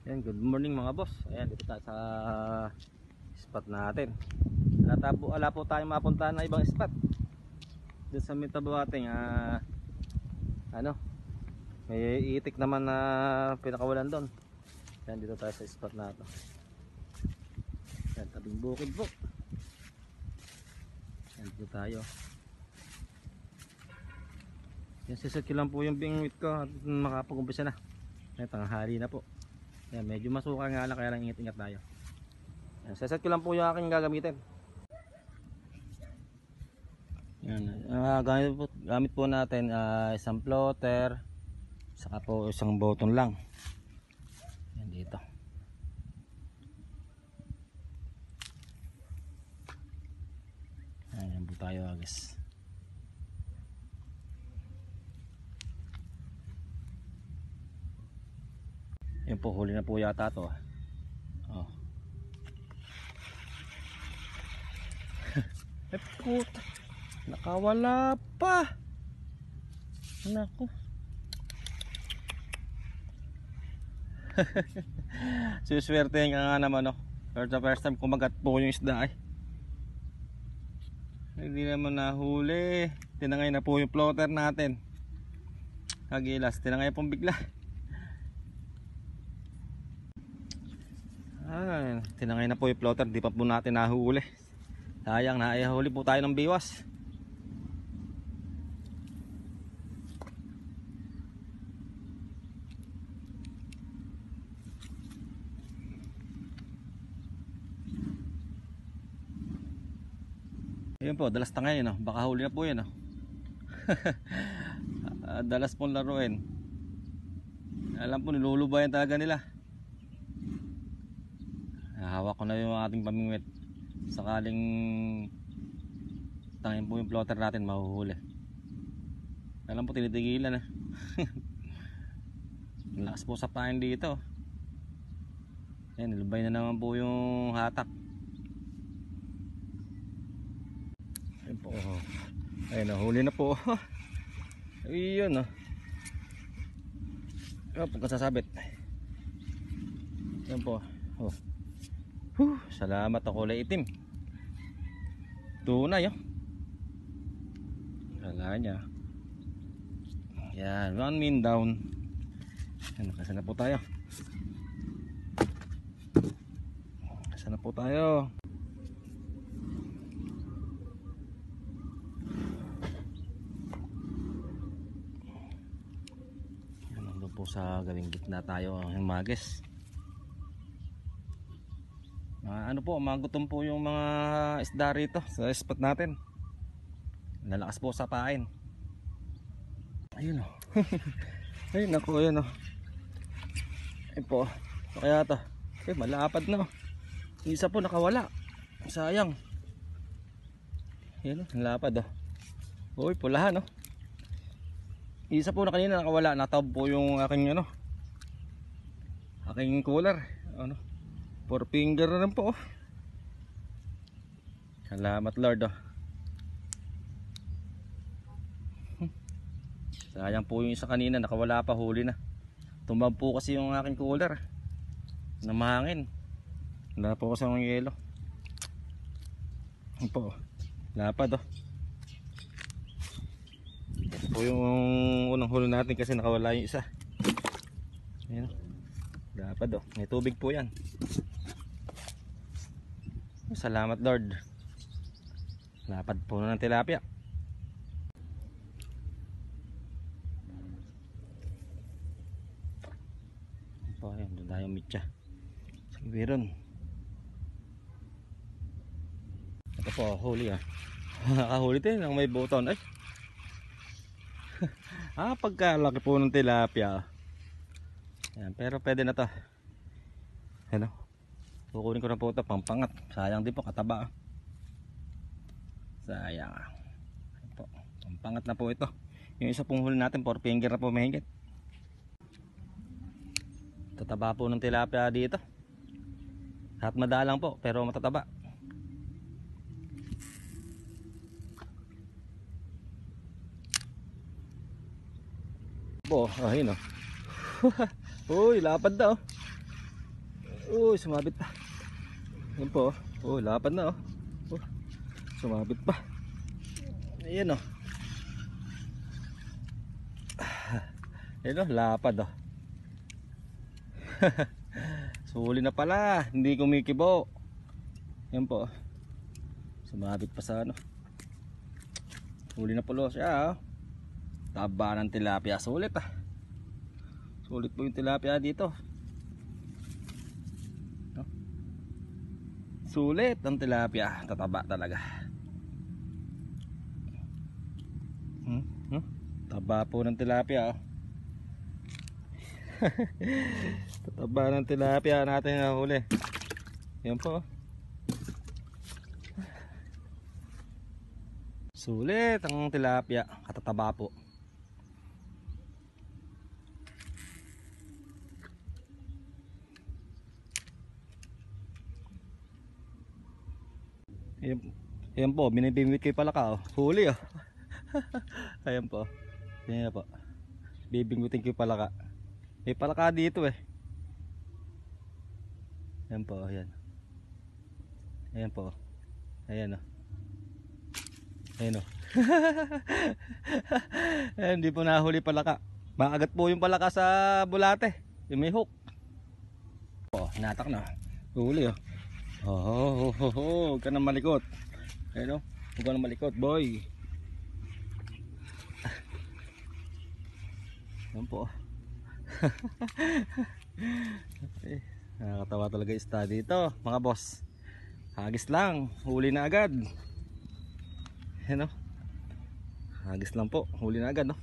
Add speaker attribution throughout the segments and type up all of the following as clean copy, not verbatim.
Speaker 1: Ayan, good morning mga boss. Ayan, dito tayo sa spot natin. Wala po tayong mapuntahan na ibang spot. Doon sa Mitabuating, may itik naman na pinakawalan doon. Ayan, dito tayo sa spot na ito. Ayan, tabing bukid po. Ayan, dito tayo. Ayan, sisakyo lang po yung bingwit ko at makapag-umpisa na. Ayan, tanghali na po. Ayan, medyo masuka nga lang, kaya lang ingat-ingat tayo. Ayan, saset ko lang po yung aking gagamitin. Ayan, gamit po natin isang plotter, saka po isang button lang. Ayan, dito. Ayan po tayo guys. Ayan po, huli na po yata to. Oh. Eh puta, nakawala pa. Naku. Suswerte ka nga naman, no. For the first time kumagat po yung isda Hindi naman nahuli. Tinangay na po yung plotter natin. Kagilas, tinangay pong bigla. Tinangay na po yung plotter, di pa po natin nahuli. Sayang, naihuli po tayo ng biwas. Ayun po, dalas tangay, no? Baka huli na po yan, no? Dalas pong laruin. Alam po, nilulubayan talaga nila. Hawak ko na yung ating pamingwit. Sakaling tangin po yung plotter natin, mahuhuli. Alam po, tinitigilan na. Lakas po sa pain dito. Ayan, nilubay na naman po yung hatak. Ayun po. Ayun, nahuli na po. Ayun, oh. Pagkasasabit. Ayun po. Oh. Salamat ako, kulay itim. Tunay, oh. Wala niya. Yan, 1 min down. Yan, nakasana po tayo. Nakasana po tayo. Yan, nandun po sa gawing gitna tayo ang himagis. Ano po, magutom po yung mga isda rito sa spot natin. Lalakas po sa pain. Ayun, oh. Ayun ako, ayun, oh. Ayun po, so kaya to. Malapad na, oh. Isa po nakawala. Sayang. Ayun, oh, malapad, oh. Uy, pulahan, oh. Isa po na kanina nakawala. Natawag po yung aking aking cooler. 4 finger na rin po, oh. Salamat Lord, oh. Sayang po yung isa kanina, nakawala pa, huli na. Tumbang po kasi yung aking cooler na mahangin. Wala po kasi ng yelo. Ano po, lapad, oh. Ito po yung unang huli natin kasi nakawala yung isa. Ayan, lapad, oh. May tubig po yan. Salamat Lord. Lapad po na ng tilapia. Po, ayan, doon tayong mitya. Sigwiron. Ito po, huli, ah. Nakahuli din ng may buton, ay. Pagkalaki po ng tilapia. Ayan, pero pwede na to. Ano? Kukunin ko na po ito, pampangat. Sayang din po, kataba. Sayang. Po, pampangat na po ito. Yung isa pong huli natin, 4 finger na po mahigit. Tataba po ng tilapia dito. At madalang po, pero matataba. Po, ayun, oh. Uy, lapad daw. Uy, sumabit pa. Yan po. Oh, lapad na oh. Oh, sumabit pa. Ayan oh. Ayan oh, lapad oh. Suli na pala, hindi kumikibo. Yan po. Sumabit pa sa ano. Huli na pala siya oh. Taba ng tilapia, sulit ah. Sulit po yung tilapia dito. No? Sulit ang tilapia, tataba talaga. Taba po ng tilapia oh. Tataba ng tilapia natin na huli. Yan po. Sulit ang tilapia, katataba po. Yan po, binibingwit kay palaka oh. Huli oh. Ayan po. Yan po. Bibingwitin kay palaka. May palaka dito eh. Yan po, ayan. Ayan po. Ayan oh. Ayan oh. Ayan, hindi po nahuli palaka. Maagat po yung palaka sa bulate. Yung may hook. Oh, hinatak na. Huli oh. Oh, huwag ka na malikot. Ayan oh. Huwag ka na malikot, boy. Ayan po. Nakakatawa talaga isda dito mga boss. Hagis lang, huli na agad. Ayan o. Hagis lang po, huli na agad no.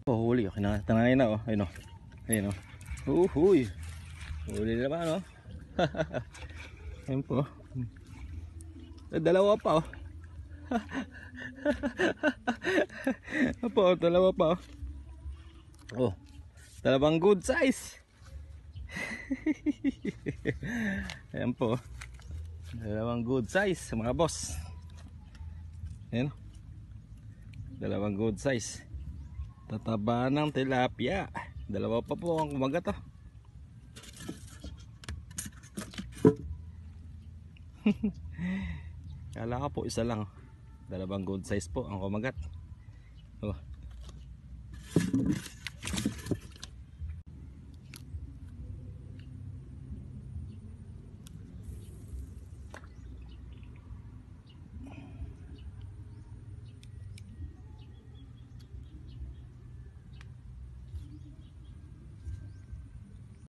Speaker 1: Oh, huli. Okay na. Tangayin na oh. Ayun oh. Ayun oh. Uhuy. Huli na naman oh. Ayun po. Dalawa pa oh. Opo, dalawa pa oh. Oh. Dalawang good size. Ayan po. Dalawang good size mga boss. Ayan. Dalawang good size. Tataba ng tilapia. Dalawa pa po ang kumagat oh. Kala ka po isa lang. Dalawang good size po ang kumagat. Oh.